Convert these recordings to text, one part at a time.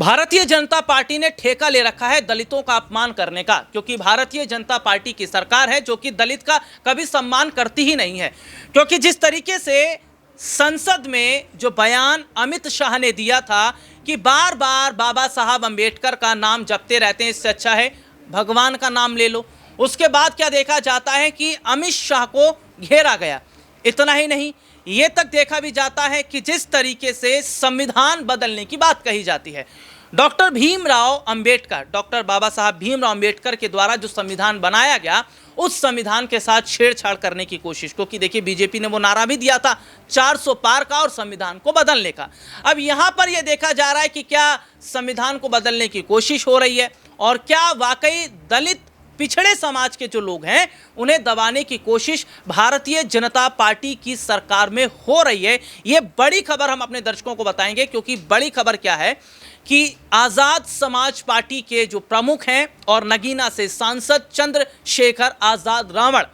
Bharatiya Janata party ने ठेका ले रखा है दलितों का अपमान करने का, क्योंकि भारतीय जनता पार्टी की सरकार है जो कि दलित का कभी सम्मान करती ही नहीं है। क्योंकि जिस तरीके से संसद में जो बयान अमित शाह ने दिया था कि बार बार बाबा साहब अंबेडकर का नाम जपते रहते हैं, इससे अच्छा है भगवान का नाम ले लो। उसके बाद क्या देखा जाता है कि अमित शाह को घेरा गया। इतना ही नहीं, ये तक देखा भी जाता है कि जिस तरीके से संविधान बदलने की बात कही जाती है, डॉक्टर भीमराव अंबेडकर, डॉक्टर बाबा साहब भीमराव अंबेडकर के द्वारा जो संविधान बनाया गया, उस संविधान के साथ छेड़छाड़ करने की कोशिश, क्योंकि देखिए बीजेपी ने वो नारा भी दिया था 400 पार का और संविधान को बदलने का। अब यहाँ पर यह देखा जा रहा है कि क्या संविधान को बदलने की कोशिश हो रही है और क्या वाकई दलित पिछड़े समाज के जो लोग हैं उन्हें दबाने की कोशिश भारतीय जनता पार्टी की सरकार में हो रही है। ये बड़ी खबर हम अपने दर्शकों को बताएंगे, क्योंकि बड़ी खबर क्या है कि आज़ाद समाज पार्टी के जो प्रमुख हैं और नगीना से सांसद चंद्रशेखर आज़ाद रावण,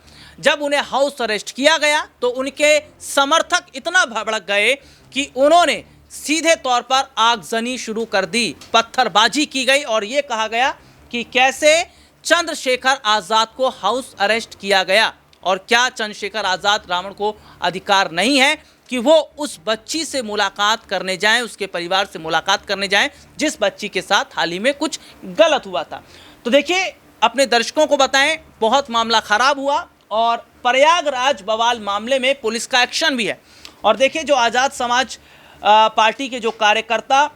जब उन्हें हाउस अरेस्ट किया गया तो उनके समर्थक इतना भड़क गए कि उन्होंने सीधे तौर पर आगजनी शुरू कर दी, पत्थरबाजी की गई और ये कहा गया कि कैसे चंद्रशेखर आज़ाद को हाउस अरेस्ट किया गया और क्या चंद्रशेखर आज़ाद रावण को अधिकार नहीं है कि वो उस बच्ची से मुलाकात करने जाएं, उसके परिवार से मुलाकात करने जाएं जिस बच्ची के साथ हाल ही में कुछ गलत हुआ था। तो देखिए, अपने दर्शकों को बताएं, बहुत मामला खराब हुआ और प्रयागराज बवाल मामले में पुलिस का एक्शन भी है। और देखिए, जो आज़ाद समाज पार्टी के जो कार्यकर्ता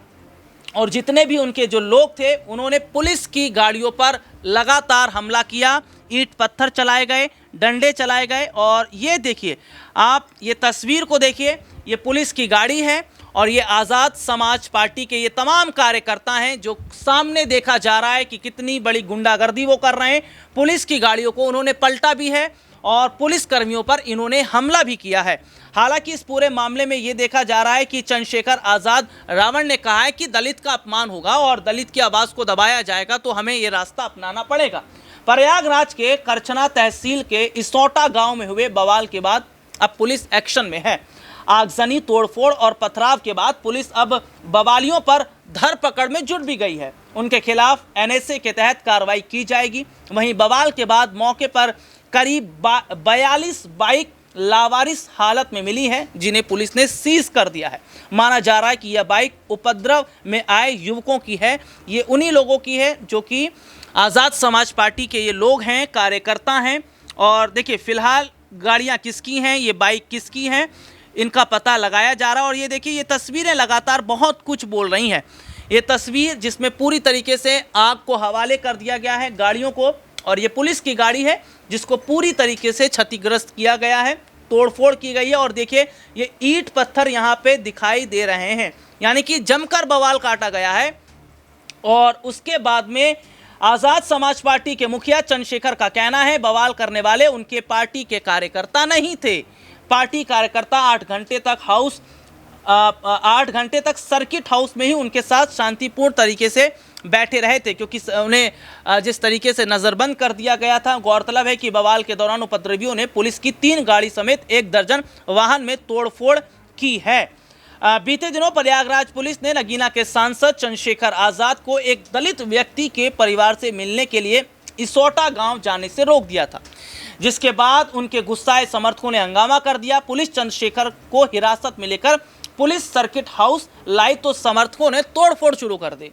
और जितने भी उनके जो लोग थे, उन्होंने पुलिस की गाड़ियों पर लगातार हमला किया, ईंट पत्थर चलाए गए, डंडे चलाए गए। और ये देखिए, आप ये तस्वीर को देखिए, ये पुलिस की गाड़ी है और ये आज़ाद समाज पार्टी के ये तमाम कार्यकर्ता हैं जो सामने देखा जा रहा है कि कितनी बड़ी गुंडागर्दी वो कर रहे हैं। पुलिस की गाड़ियों को उन्होंने पलटा भी है और पुलिस कर्मियों पर इन्होंने हमला भी किया है। हालांकि इस पूरे मामले में ये देखा जा रहा है कि चंद्रशेखर आज़ाद रावण ने कहा है कि दलित का अपमान होगा और दलित की आवाज़ को दबाया जाएगा तो हमें ये रास्ता अपनाना पड़ेगा। प्रयागराज के करछना तहसील के इसौटा गांव में हुए बवाल के बाद अब पुलिस एक्शन में है। आगजनी, तोड़फोड़ और पथराव के बाद पुलिस अब बवालियों पर धरपकड़ में जुट भी गई है। उनके खिलाफ एनएसए के तहत कार्रवाई की जाएगी। वहीं बवाल के बाद मौके पर करीब 42 बाइक लावारिस हालत में मिली है, जिन्हें पुलिस ने सीज कर दिया है। माना जा रहा है कि यह बाइक उपद्रव में आए युवकों की है। ये उन्हीं लोगों की है जो कि आज़ाद समाज पार्टी के ये लोग हैं, कार्यकर्ता हैं। और देखिए, फिलहाल गाड़ियां किसकी हैं, ये बाइक किसकी हैं, इनका पता लगाया जा रहा है। और ये देखिए, ये तस्वीरें लगातार बहुत कुछ बोल रही हैं। ये तस्वीर जिसमें पूरी तरीके से आग को हवाले कर दिया गया है गाड़ियों को, और ये पुलिस की गाड़ी है जिसको पूरी तरीके से क्षतिग्रस्त किया गया है, तोड़फोड़ की गई है। और देखिए, ये ईंट पत्थर यहाँ पे दिखाई दे रहे हैं, यानी कि जमकर बवाल काटा गया है। और उसके बाद में आज़ाद समाज पार्टी के मुखिया चंद्रशेखर का कहना है बवाल करने वाले उनके पार्टी के कार्यकर्ता नहीं थे। पार्टी कार्यकर्ता 8 घंटे तक सर्किट हाउस में ही उनके साथ शांतिपूर्ण तरीके से बैठे रहे थे, क्योंकि उन्हें जिस तरीके से नज़रबंद कर दिया गया था। गौरतलब है कि बवाल के दौरान उपद्रवियों ने पुलिस की 3 गाड़ी समेत 1 दर्जन वाहन में तोड़फोड़ की है। बीते दिनों प्रयागराज पुलिस ने नगीना के सांसद चंद्रशेखर आज़ाद को एक दलित व्यक्ति के परिवार से मिलने के लिए इसौटा गांव जाने से रोक दिया था, जिसके बाद उनके गुस्साए समर्थकों ने हंगामा कर दिया। पुलिस चंद्रशेखर को हिरासत में लेकर पुलिस सर्किट हाउस लाई तो समर्थकों ने तोड़फोड़ शुरू कर दी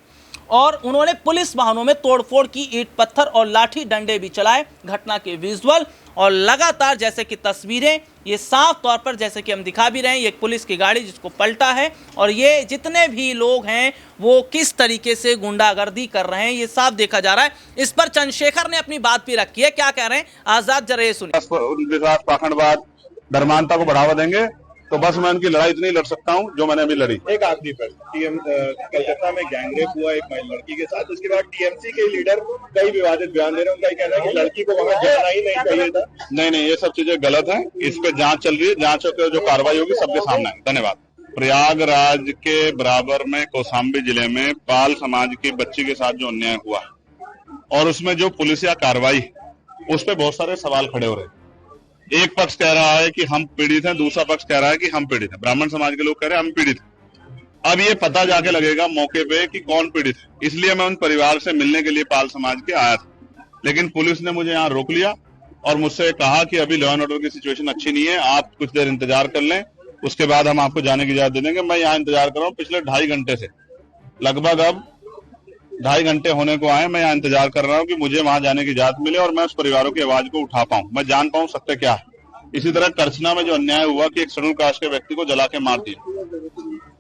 और उन्होंने पुलिस वाहनों में तोड़फोड़ की, ईंट पत्थर और लाठी डंडे भी चलाए। घटना के विजुअल और लगातार जैसे कि तस्वीरें ये साफ तौर पर जैसे कि हम दिखा भी रहे हैं, ये पुलिस की गाड़ी जिसको पलटा है और ये जितने भी लोग हैं वो किस तरीके से गुंडागर्दी कर रहे हैं ये साफ देखा जा रहा है। इस पर चंद्रशेखर ने अपनी बात भी रखी है, क्या कह रहे हैं आज़ाद, जरा ये सुनिए। पाखंडवाद, धर्मांधता को बढ़ावा देंगे तो बस मैं उनकी लड़ाई इतनी लड़ सकता हूँ जो मैंने अभी लड़ी। एक आखिरी पर कलकत्ता में गैंगरेप हुआ एक लड़की के साथ, उसके बाद टीएमसी के लीडर कई विवादित बयान दे रहे हैं। उनका कहना है कि लड़की को वहां जाना ही नहीं चाहिए था। नहीं, ये सब चीजें गलत हैं। इस पे जांच चल रही है, जांच होकर जो कार्रवाई होगी सबके सामने है। धन्यवाद। प्रयागराज के बराबर में कौशाम्बी जिले में पाल समाज की बच्ची के साथ जो अन्याय हुआ और उसमें जो पुलिसिया कार्रवाई, उस पर बहुत सारे सवाल खड़े हो रहे हैं। एक पक्ष कह रहा है कि हम पीड़ित हैं, दूसरा पक्ष कह रहा है कि हम पीड़ित हैं। ब्राह्मण समाज के लोग कह रहे हैं हम पीड़ित हैं। अब ये पता जाके लगेगा मौके पे कि कौन पीड़ित है। इसलिए मैं उन परिवार से मिलने के लिए पाल समाज के आया था, लेकिन पुलिस ने मुझे यहाँ रोक लिया और मुझसे कहा कि अभी लॉ एंड ऑर्डर की सिचुएशन अच्छी नहीं है, आप कुछ देर इंतजार कर लें, उसके बाद हम आपको जाने की इजाजत दे देंगे। मैं यहाँ इंतजार कर रहा हूँ पिछले 2.5 घंटे से, लगभग अब 2.5 घंटे होने को आए। मैं यहाँ इंतजार कर रहा हूँ कि मुझे वहां जाने की इजाजत मिले और मैं उस परिवारों की आवाज को उठा पाऊं, मैं जान पाऊं सत्य क्या है। इसी तरह करछना में जो अन्याय हुआ कि एक शेड्यूल कास्ट के व्यक्ति को जला के मार दिया,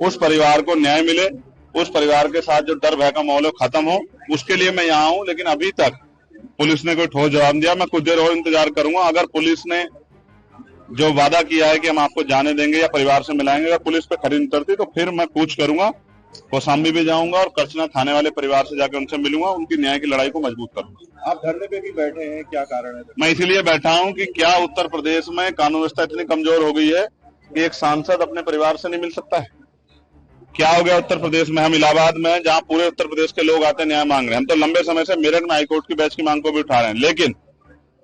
उस परिवार को न्याय मिले, उस परिवार के साथ जो डर भय का माहौल है खत्म हो, उसके लिए मैं यहाँ हूँ। लेकिन अभी तक पुलिस ने कोई ठोस जवाब दिया। मैं कुछ देर और इंतजार करूंगा। अगर पुलिस ने जो वादा किया है कि हम आपको जाने देंगे या परिवार से मिलाएंगे, अगर पुलिस पे खरी उतरती तो फिर मैं कूच करूंगा, कौशाम्बी भी जाऊंगा और करछना थाने वाले परिवार से जाकर उनसे मिलूंगा, उनकी न्याय की लड़ाई को मजबूत करूंगा। आप धरने पे भी बैठे हैं, क्या कारण है? मैं इसीलिए बैठा हूं कि क्या उत्तर प्रदेश में कानून व्यवस्था इतनी कमजोर हो गई है कि एक सांसद अपने परिवार से नहीं मिल सकता है? क्या हो गया उत्तर प्रदेश में? हम इलाहाबाद में, जहां पूरे उत्तर प्रदेश के लोग आते न्याय मांग रहे हैं, हम तो लंबे समय से मेरठ में हाईकोर्ट की बेंच की मांग को भी उठा रहे हैं, लेकिन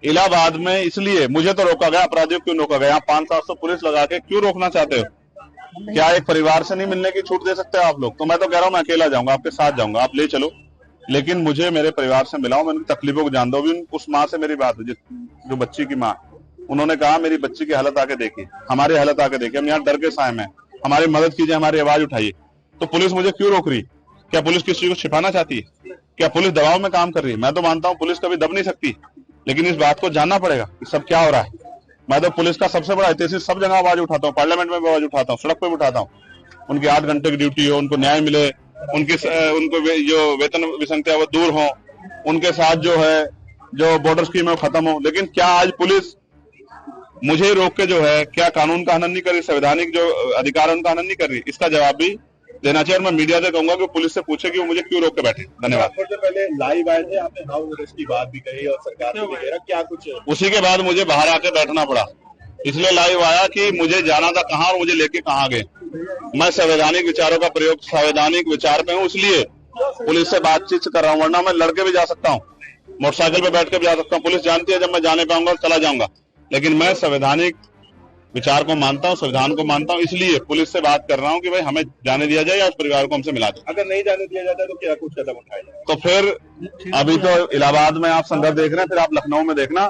इलाहाबाद में इसलिए मुझे तो रोका गया। अपराधियों क्यों रोका गया? 500-700 पुलिस लगा के क्यों रोकना चाहते हो? क्या एक परिवार से नहीं मिलने की छूट दे सकते हो आप लोग? तो मैं तो कह रहा हूं मैं अकेला जाऊंगा, आपके साथ जाऊंगा, आप ले चलो, लेकिन मुझे मेरे परिवार से मिलाओ, मैं उनकी तकलीफों को जान दो। अभी उस माँ से मेरी बात हुई जो बच्ची की माँ, उन्होंने कहा मेरी बच्ची की हालत आके देखिए, हमारी हालत आके देखिए, हम यहाँ डर के साए में, हमारी मदद कीजिए, हमारी आवाज उठाइए। तो पुलिस मुझे क्यों रोक रही? क्या पुलिस किसी चीज को छिपाना चाहती है? क्या पुलिस दबाव में काम कर रही है? मैं तो मानता हूं पुलिस कभी दब नहीं सकती, लेकिन इस बात को जानना पड़ेगा कि सब क्या हो रहा है। मैं तो पुलिस का सबसे बड़ा हितैषी, सब जगह आवाज उठाता हूँ, पार्लियामेंट में भी आवाज उठाता हूँ, सड़क पे भी उठाता हूँ। उनकी 8 घंटे की ड्यूटी हो, उनको न्याय मिले, उनको जो वेतन विसंगतियां वो दूर हो, उनके साथ जो है जो बॉर्डर स्कीम है वो खत्म हो। लेकिन क्या आज पुलिस मुझे रोक के जो है क्या कानून का हनन नहीं कर रही, संवैधानिक जो अधिकार है उनका हनन नहीं कर रही? इसका जवाब भी देना चाहिए। और मैं मीडिया से कहूंगा कि पुलिस से पूछे कि वो मुझे क्यों रोक के बैठे। धन्यवाद। से पहले लाइव आए थे, आपने हाउस अरेस्ट की बात भी कही और सरकार ने घेरा, क्या कुछ? उसी के बाद मुझे बाहर आके बैठना पड़ा, इसलिए लाइव आया कि मुझे जाना था कहाँ और मुझे लेके कहाँ गए। मैं संवैधानिक विचारों का प्रयोग, संवैधानिक विचार पे हूँ, इसलिए पुलिस से बातचीत कर रहा हूँ, वरना मैं लड़के भी जा सकता हूँ, मोटरसाइकिल पे बैठ के भी जा सकता हूँ। पुलिस जानती है जब मैं जाने पाऊंगा चला जाऊंगा, लेकिन मैं संवैधानिक विचार को मानता हूं, संविधान को मानता हूं, इसलिए पुलिस से बात कर रहा हूं कि भाई हमें जाने दिया जाए या उस परिवार को हमसे मिला दे। अगर नहीं जाने दिया जाता तो क्या कुछ कदम उठाया जाए? तो फिर अभी तो इलाहाबाद में आप संदर्भ देख रहे हैं, फिर आप लखनऊ में देखना,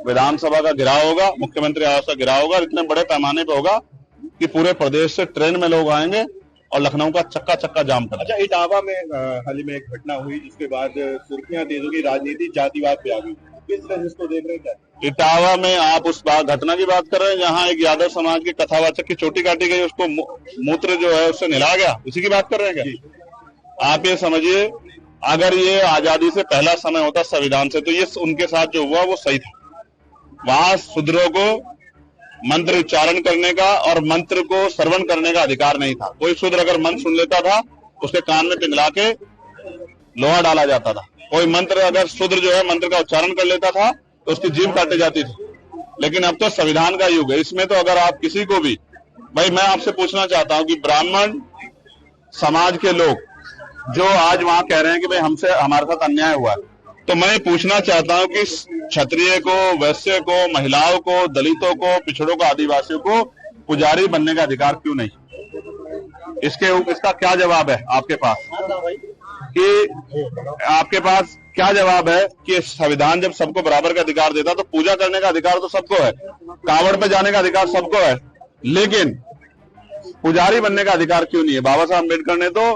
विधानसभा का घेराव होगा, मुख्यमंत्री आवास का घेराव होगा, इतने बड़े पैमाने पे होगा कि पूरे प्रदेश से ट्रेन में लोग आएंगे और लखनऊ का चक्का चक्का जाम कर। अच्छा, इटावा में हाल ही में एक घटना हुई जिसके बाद सुर्खियां तेज होगी, राजनीति जातिवाद पे आ गई, किस तरह इसको देख रहे हैं? इटावा में आप उस घटना की बात कर रहे हैं जहां एक यादव समाज के कथावाचक की चोटी काटी गई, उसको मूत्र जो है उससे नहलाया गया, उसी की बात कर रहे हैं क्या? आप ये समझिए, अगर ये आजादी से पहला समय होता संविधान से, तो ये उनके साथ जो हुआ वो सही था। वहां शूद्रों को मंत्र उच्चारण करने का और मंत्र को श्रवण करने का अधिकार नहीं था। कोई शूद्र अगर मंत्र सुन लेता था उसके कान में पिघला के लोहा डाला जाता था। कोई मंत्र अगर शूद्र जो है मंत्र का उच्चारण कर लेता था तो उसकी जीभ काटी जाती थी। लेकिन अब तो संविधान का युग है, इसमें तो अगर आप किसी को भी, भाई मैं आपसे पूछना चाहता हूं कि ब्राह्मण समाज के लोग जो आज वहां कह रहे हैं कि भाई हमसे हमारे साथ अन्याय हुआ है, तो मैं पूछना चाहता हूं कि क्षत्रिय को, वैश्य को, महिलाओं को, दलितों को, पिछड़ों को, आदिवासियों को पुजारी बनने का अधिकार क्यों नहीं? इसका क्या जवाब है आपके पास? कि आपके पास क्या जवाब है कि संविधान जब सबको बराबर का अधिकार देता तो पूजा करने का अधिकार तो सबको है, कांवड़ पे जाने का अधिकार सबको है, लेकिन पुजारी बनने का अधिकार क्यों नहीं है? बाबा साहब अम्बेडकर ने तो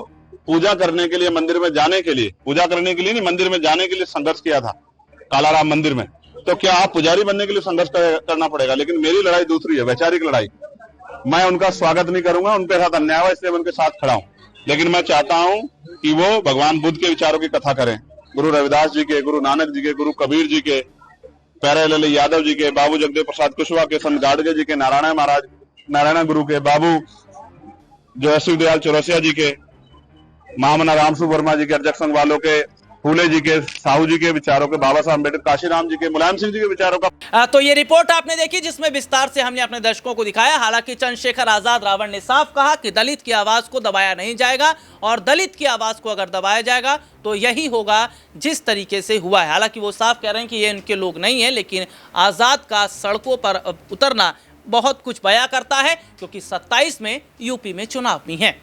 पूजा करने के लिए, मंदिर में जाने के लिए, पूजा करने के लिए नहीं, मंदिर में जाने के लिए संघर्ष किया था, कालाराम मंदिर में। तो क्या आप पुजारी बनने के लिए संघर्ष करना पड़ेगा? लेकिन मेरी लड़ाई दूसरी है, वैचारिक लड़ाई। मैं उनका स्वागत नहीं करूंगा, उनके साथ अन्याय हुआ इसलिए मैं उनके साथ खड़ा हूं, लेकिन मैं चाहता हूं कि वो भगवान बुद्ध के विचारों की कथा करें, गुरु रविदास जी के, गुरु नानक जी के, गुरु कबीर जी के, प्यारेलाल यादव जी के, बाबू जगदेव प्रसाद कुशवाहा के, संत गाडगे जी के, नारायण महाराज, नारायण गुरु के, बाबू जो है शिवदयाल चौरसिया जी के, महामना रामसु वर्मा जी के, अर्जक संघ वालों के, फूले जी के, साहू जी के विचारों के, बाबा साहब अम्बेडकर, काशीराम जी के, मुलायम सिंह जी के विचारों का। तो ये रिपोर्ट आपने देखी जिसमें विस्तार से हमने अपने दर्शकों को दिखाया। हालांकि चंद्रशेखर आजाद रावण ने साफ कहा कि दलित की आवाज को दबाया नहीं जाएगा, और दलित की आवाज को अगर दबाया जाएगा तो यही होगा जिस तरीके से हुआ है। हालांकि वो साफ कह रहे हैं कि ये इनके लोग नहीं है, लेकिन आजाद का सड़कों पर उतरना बहुत कुछ बयां करता है, क्योंकि 27 में यूपी में चुनाव भी हैं।